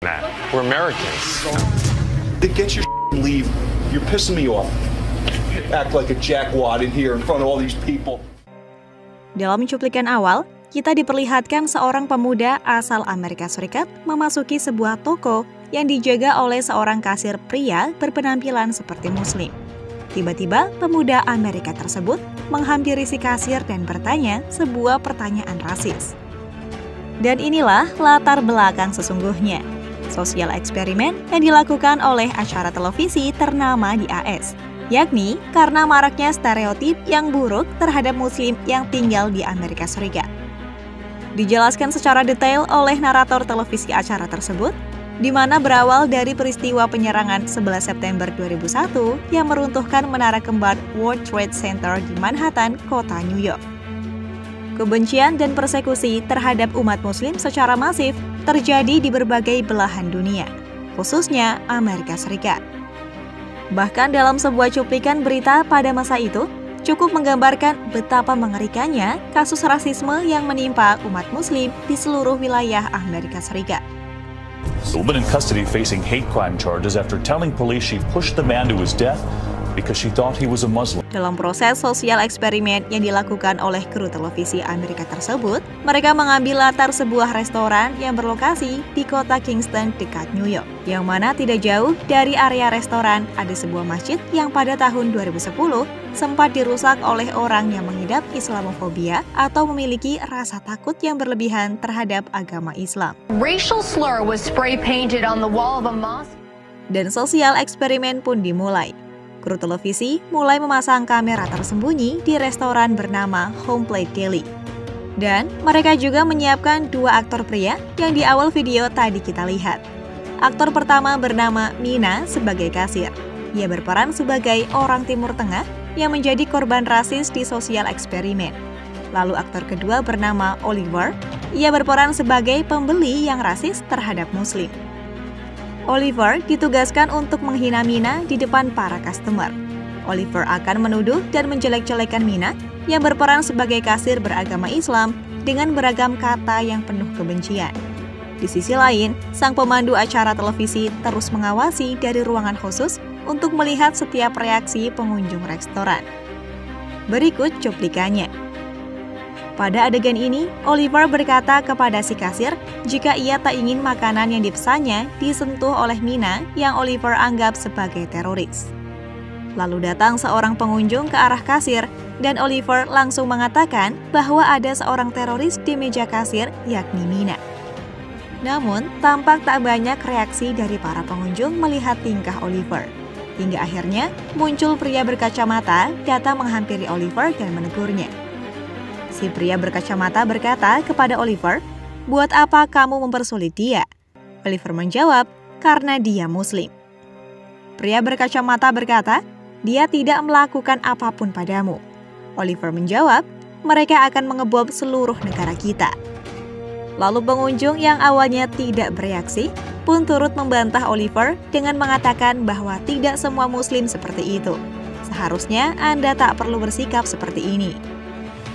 Nah, we're Americans. Then get your and leave. You're pissing me off. Act like a jackwad in here in front of all these people. Dalam cuplikan awal, kita diperlihatkan seorang pemuda asal Amerika Serikat memasuki sebuah toko yang dijaga oleh seorang kasir pria berpenampilan seperti muslim. Tiba-tiba, pemuda Amerika tersebut menghampiri si kasir dan bertanya sebuah pertanyaan rasis. Dan inilah latar belakang sesungguhnya, sosial eksperimen yang dilakukan oleh acara televisi ternama di AS, yakni karena maraknya stereotip yang buruk terhadap muslim yang tinggal di Amerika Serikat. Dijelaskan secara detail oleh narator televisi acara tersebut, di mana berawal dari peristiwa penyerangan 11 September 2001 yang meruntuhkan menara kembar World Trade Center di Manhattan, kota New York. Kebencian dan persekusi terhadap umat muslim secara masif terjadi di berbagai belahan dunia, khususnya Amerika Serikat. Bahkan dalam sebuah cuplikan berita pada masa itu, cukup menggambarkan betapa mengerikannya kasus rasisme yang menimpa umat muslim di seluruh wilayah Amerika Serikat. The woman in custody facing hate crime charges after telling police she pushed the man to his death because she thought he was a Muslim. Dalam proses sosial eksperimen yang dilakukan oleh kru televisi Amerika tersebut, mereka mengambil latar sebuah restoran yang berlokasi di kota Kingston dekat New York, yang mana tidak jauh dari area restoran ada sebuah masjid yang pada tahun 2010 sempat dirusak oleh orang yang mengidap Islamofobia atau memiliki rasa takut yang berlebihan terhadap agama Islam. Racial slur was spray painted on the wall of a mosque. Dan sosial eksperimen pun dimulai. Kru televisi mulai memasang kamera tersembunyi di restoran bernama Home Plate Deli. Dan mereka juga menyiapkan dua aktor pria yang di awal video tadi kita lihat. Aktor pertama bernama Mina sebagai kasir. Ia berperan sebagai orang Timur Tengah yang menjadi korban rasis di sosial eksperimen. Lalu aktor kedua bernama Oliver. Ia berperan sebagai pembeli yang rasis terhadap Muslim. Oliver ditugaskan untuk menghina Mina di depan para customer. Oliver akan menuduh dan menjelek-jelekan Mina yang berperan sebagai kasir beragama Islam dengan beragam kata yang penuh kebencian. Di sisi lain, sang pemandu acara televisi terus mengawasi dari ruangan khusus untuk melihat setiap reaksi pengunjung restoran. Berikut cuplikannya. Pada adegan ini, Oliver berkata kepada si kasir jika ia tak ingin makanan yang dipesannya disentuh oleh Mina yang Oliver anggap sebagai teroris. Lalu datang seorang pengunjung ke arah kasir dan Oliver langsung mengatakan bahwa ada seorang teroris di meja kasir, yakni Mina. Namun, tampak tak banyak reaksi dari para pengunjung melihat tingkah Oliver. Hingga akhirnya muncul pria berkacamata datang menghampiri Oliver dan menegurnya. Si pria berkacamata berkata kepada Oliver, "Buat apa kamu mempersulit dia?" Oliver menjawab, "Karena dia Muslim." Pria berkacamata berkata, "Dia tidak melakukan apapun padamu." Oliver menjawab, "Mereka akan mengebom seluruh negara kita." Lalu pengunjung yang awalnya tidak bereaksi pun turut membantah Oliver dengan mengatakan bahwa tidak semua Muslim seperti itu. Seharusnya Anda tak perlu bersikap seperti ini.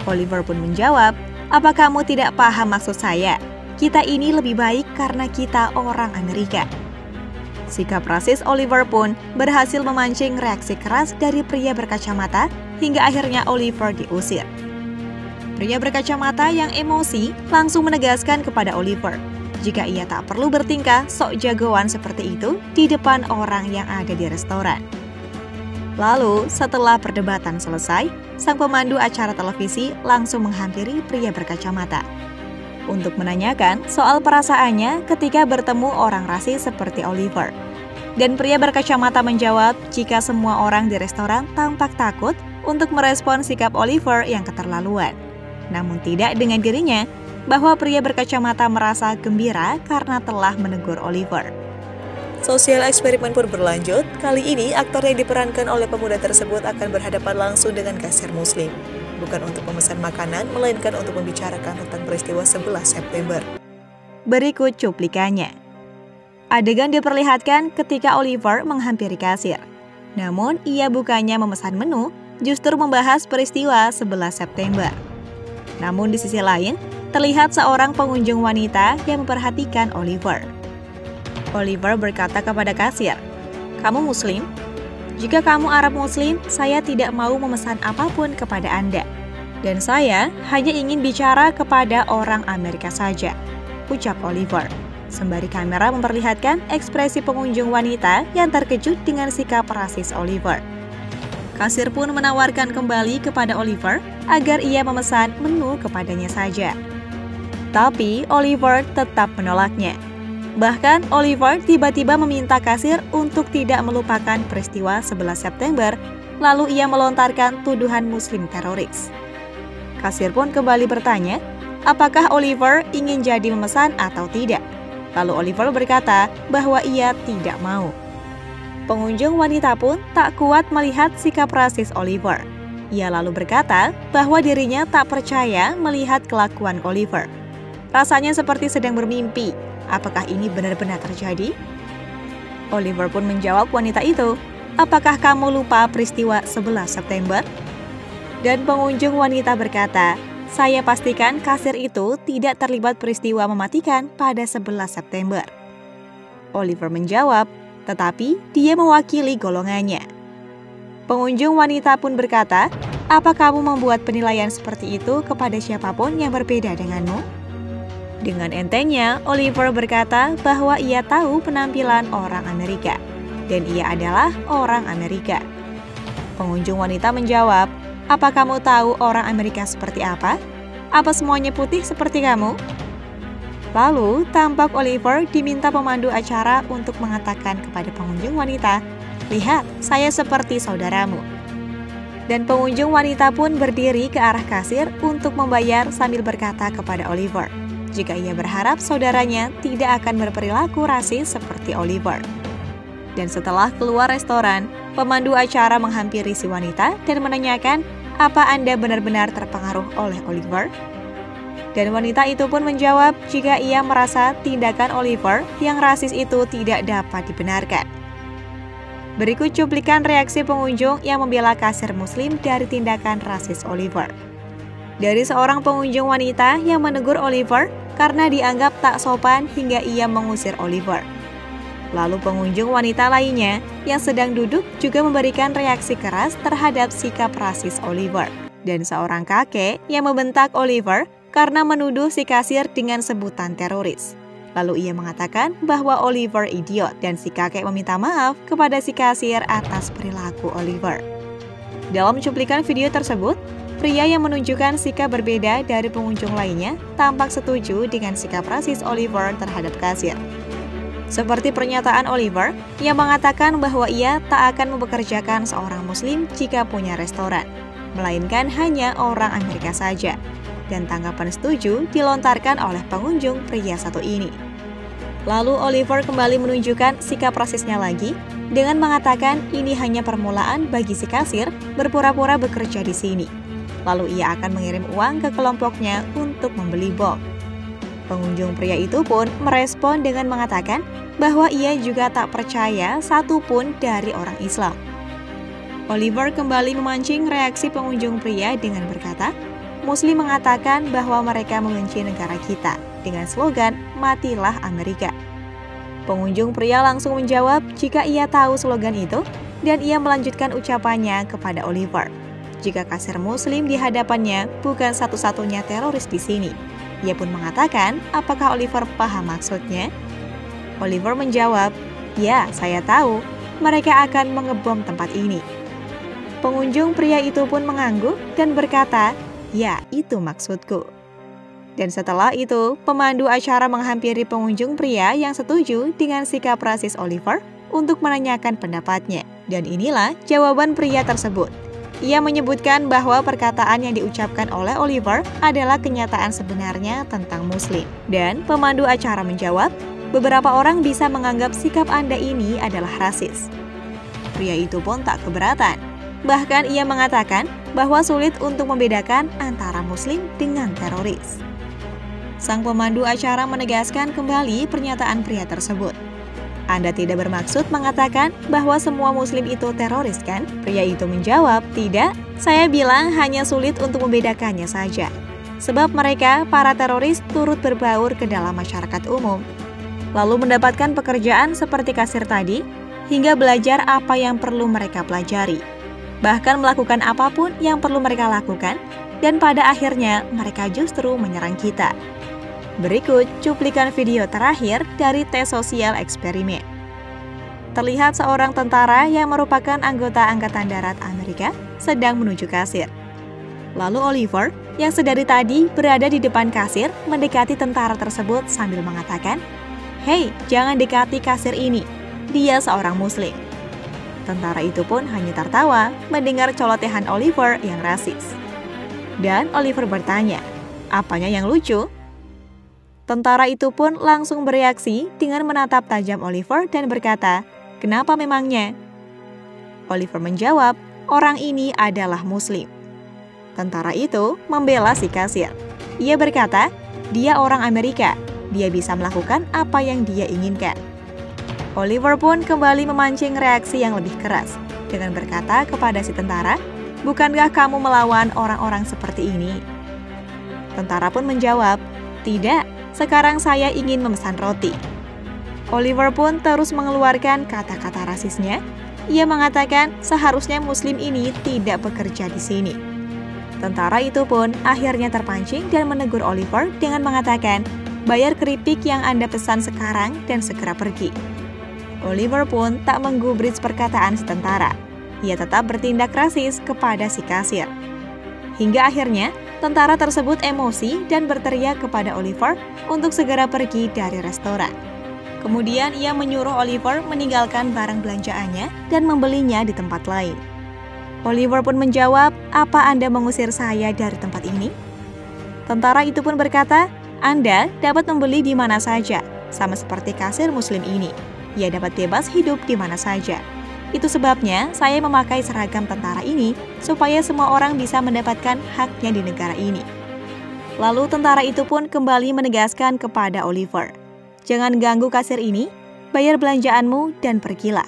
Oliver pun menjawab, "Apa kamu tidak paham maksud saya? Kita ini lebih baik karena kita orang Amerika." Sikap rasis Oliver pun berhasil memancing reaksi keras dari pria berkacamata hingga akhirnya Oliver diusir. Pria berkacamata yang emosi langsung menegaskan kepada Oliver jika ia tak perlu bertingkah sok jagoan seperti itu di depan orang yang ada di restoran. Lalu, setelah perdebatan selesai, sang pemandu acara televisi langsung menghampiri pria berkacamata untuk menanyakan soal perasaannya ketika bertemu orang rasis seperti Oliver. Dan pria berkacamata menjawab jika semua orang di restoran tampak takut untuk merespon sikap Oliver yang keterlaluan. Namun tidak dengan dirinya, bahwa pria berkacamata merasa gembira karena telah menegur Oliver. Sosial eksperimen pun berlanjut. Kali ini aktor yang diperankan oleh pemuda tersebut akan berhadapan langsung dengan kasir muslim. Bukan untuk memesan makanan, melainkan untuk membicarakan tentang peristiwa 11 September. Berikut cuplikannya. Adegan diperlihatkan ketika Oliver menghampiri kasir. Namun, ia bukannya memesan menu, justru membahas peristiwa 11 September. Namun di sisi lain, terlihat seorang pengunjung wanita yang memperhatikan Oliver. Oliver berkata kepada kasir, "Kamu Muslim? Jika kamu Arab Muslim, saya tidak mau memesan apapun kepada Anda. Dan saya hanya ingin bicara kepada orang Amerika saja," ucap Oliver. Sembari kamera memperlihatkan ekspresi pengunjung wanita yang terkejut dengan sikap rasis Oliver. Kasir pun menawarkan kembali kepada Oliver agar ia memesan menu kepadanya saja. Tapi Oliver tetap menolaknya. Bahkan Oliver tiba-tiba meminta kasir untuk tidak melupakan peristiwa 11 September, lalu ia melontarkan tuduhan Muslim teroris. Kasir pun kembali bertanya, apakah Oliver ingin jadi memesan atau tidak. Lalu Oliver berkata bahwa ia tidak mau. Pengunjung wanita pun tak kuat melihat sikap rasis Oliver. Ia lalu berkata bahwa dirinya tak percaya melihat kelakuan Oliver. Rasanya seperti sedang bermimpi. Apakah ini benar-benar terjadi? Oliver pun menjawab wanita itu, "Apakah kamu lupa peristiwa 11 September?" Dan pengunjung wanita berkata, "Saya pastikan kasir itu tidak terlibat peristiwa mematikan pada 11 September. Oliver menjawab, tetapi dia mewakili golongannya. Pengunjung wanita pun berkata, "Apa kamu membuat penilaian seperti itu kepada siapapun yang berbeda denganmu?" Dengan entengnya, Oliver berkata bahwa ia tahu penampilan orang Amerika, dan ia adalah orang Amerika. Pengunjung wanita menjawab, "Apa kamu tahu orang Amerika seperti apa? Apa semuanya putih seperti kamu?" Lalu, tampak Oliver diminta pemandu acara untuk mengatakan kepada pengunjung wanita, "Lihat, saya seperti saudaramu." Dan pengunjung wanita pun berdiri ke arah kasir untuk membayar sambil berkata kepada Oliver, jika ia berharap saudaranya tidak akan berperilaku rasis seperti Oliver. Dan setelah keluar restoran, pemandu acara menghampiri si wanita dan menanyakan, "Apa Anda benar-benar terpengaruh oleh Oliver?" Dan wanita itu pun menjawab jika ia merasa tindakan Oliver yang rasis itu tidak dapat dibenarkan. Berikut cuplikan reaksi pengunjung yang membela kasir Muslim dari tindakan rasis Oliver. Dari seorang pengunjung wanita yang menegur Oliver karena dianggap tak sopan hingga ia mengusir Oliver. Lalu pengunjung wanita lainnya yang sedang duduk juga memberikan reaksi keras terhadap sikap rasis Oliver. Dan seorang kakek yang membentak Oliver karena menuduh si kasir dengan sebutan teroris. Lalu ia mengatakan bahwa Oliver idiot dan si kakek meminta maaf kepada si kasir atas perilaku Oliver. Dalam cuplikan video tersebut, pria yang menunjukkan sikap berbeda dari pengunjung lainnya tampak setuju dengan sikap rasis Oliver terhadap kasir. Seperti pernyataan Oliver yang mengatakan bahwa ia tak akan mempekerjakan seorang Muslim jika punya restoran, melainkan hanya orang Amerika saja. Dan tanggapan setuju dilontarkan oleh pengunjung pria satu ini. Lalu Oliver kembali menunjukkan sikap rasisnya lagi dengan mengatakan ini hanya permulaan bagi si kasir berpura-pura bekerja di sini. Lalu ia akan mengirim uang ke kelompoknya untuk membeli bom. Pengunjung pria itu pun merespon dengan mengatakan bahwa ia juga tak percaya satupun dari orang Islam. Oliver kembali memancing reaksi pengunjung pria dengan berkata, Muslim mengatakan bahwa mereka membenci negara kita dengan slogan "Matilah Amerika." Pengunjung pria langsung menjawab jika ia tahu slogan itu dan ia melanjutkan ucapannya kepada Oliver. Jika kasir Muslim di hadapannya bukan satu-satunya teroris di sini. Ia pun mengatakan apakah Oliver paham maksudnya? Oliver menjawab, "Ya, saya tahu. Mereka akan mengebom tempat ini." Pengunjung pria itu pun mengangguk dan berkata, "Ya, itu maksudku." Dan setelah itu, pemandu acara menghampiri pengunjung pria yang setuju dengan sikap rasis Oliver untuk menanyakan pendapatnya. Dan inilah jawaban pria tersebut. Ia menyebutkan bahwa perkataan yang diucapkan oleh Oliver adalah kenyataan sebenarnya tentang Muslim. Dan pemandu acara menjawab, beberapa orang bisa menganggap sikap Anda ini adalah rasis. Pria itu pun tak keberatan. Bahkan ia mengatakan bahwa sulit untuk membedakan antara Muslim dengan teroris. Sang pemandu acara menegaskan kembali pernyataan pria tersebut. "Anda tidak bermaksud mengatakan bahwa semua Muslim itu teroris, kan?" Pria itu menjawab, "Tidak, saya bilang hanya sulit untuk membedakannya saja. Sebab mereka, para teroris, turut berbaur ke dalam masyarakat umum." lalu mendapatkan pekerjaan seperti kasir tadi, hingga belajar apa yang perlu mereka pelajari, bahkan melakukan apapun yang perlu mereka lakukan, dan pada akhirnya mereka justru menyerang kita. Berikut cuplikan video terakhir dari tes sosial eksperimen. Terlihat seorang tentara yang merupakan anggota Angkatan Darat Amerika sedang menuju kasir. Lalu Oliver, yang sedari tadi berada di depan kasir, mendekati tentara tersebut sambil mengatakan, "Hei, jangan dekati kasir ini, dia seorang muslim." Tentara itu pun hanya tertawa mendengar colotehan Oliver yang rasis. Dan Oliver bertanya, "Apanya yang lucu?" Tentara itu pun langsung bereaksi dengan menatap tajam Oliver dan berkata, "Kenapa memangnya?" Oliver menjawab, "Orang ini adalah muslim." Tentara itu membela si kasir. Ia berkata, "Dia orang Amerika, dia bisa melakukan apa yang dia inginkan." Oliver pun kembali memancing reaksi yang lebih keras dengan berkata kepada si tentara, "Bukankah kamu melawan orang-orang seperti ini?" Tentara pun menjawab, "Tidak, sekarang saya ingin memesan roti." Oliver pun terus mengeluarkan kata-kata rasisnya. Ia mengatakan seharusnya muslim ini tidak bekerja di sini. Tentara itu pun akhirnya terpancing dan menegur Oliver dengan mengatakan, "Bayar keripik yang Anda pesan sekarang dan segera pergi." Oliver pun tak menggubris perkataan si tentara. Ia tetap bertindak rasis kepada si kasir. Hingga akhirnya, tentara tersebut emosi dan berteriak kepada Oliver untuk segera pergi dari restoran. Kemudian ia menyuruh Oliver meninggalkan barang belanjaannya dan membelinya di tempat lain. Oliver pun menjawab, "Apa Anda mengusir saya dari tempat ini?" Tentara itu pun berkata, "Anda dapat membeli di mana saja, sama seperti kasir muslim ini. Ia dapat bebas hidup di mana saja. Itu sebabnya saya memakai seragam tentara ini supaya semua orang bisa mendapatkan haknya di negara ini." Lalu tentara itu pun kembali menegaskan kepada Oliver, "Jangan ganggu kasir ini, bayar belanjaanmu dan pergilah."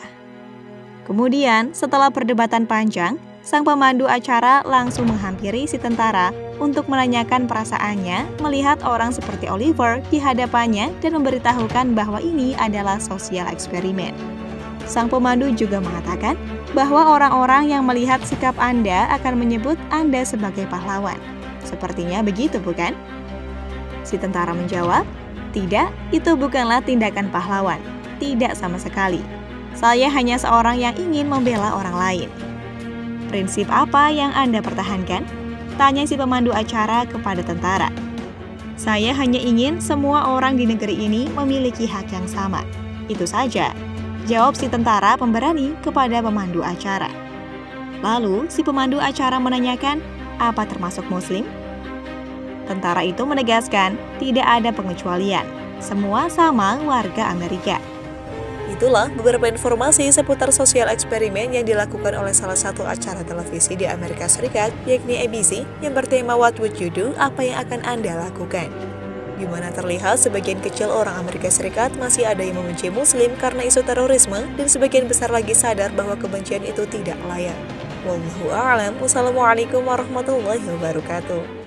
Kemudian setelah perdebatan panjang, sang pemandu acara langsung menghampiri si tentara untuk menanyakan perasaannya melihat orang seperti Oliver di hadapannya dan memberitahukan bahwa ini adalah sosial eksperimen. Sang pemandu juga mengatakan bahwa orang-orang yang melihat sikap Anda akan menyebut Anda sebagai pahlawan. Sepertinya begitu, bukan? Si tentara menjawab, "Tidak, itu bukanlah tindakan pahlawan. Tidak sama sekali. Saya hanya seorang yang ingin membela orang lain." "Prinsip apa yang Anda pertahankan?" tanya si pemandu acara kepada tentara. "Saya hanya ingin semua orang di negeri ini memiliki hak yang sama. Itu saja," jawab si tentara pemberani kepada pemandu acara. Lalu si pemandu acara menanyakan, "Apa termasuk muslim?" Tentara itu menegaskan, tidak ada pengecualian. Semua sama warga Amerika. Itulah beberapa informasi seputar sosial eksperimen yang dilakukan oleh salah satu acara televisi di Amerika Serikat, yakni ABC, yang bertema What Would You Do? Apa yang akan Anda lakukan? Di mana terlihat sebagian kecil orang Amerika Serikat masih ada yang membenci Muslim karena isu terorisme, dan sebagian besar lagi sadar bahwa kebencian itu tidak layak. Wallahu a'lam. Wassalamualaikum warahmatullahi wabarakatuh.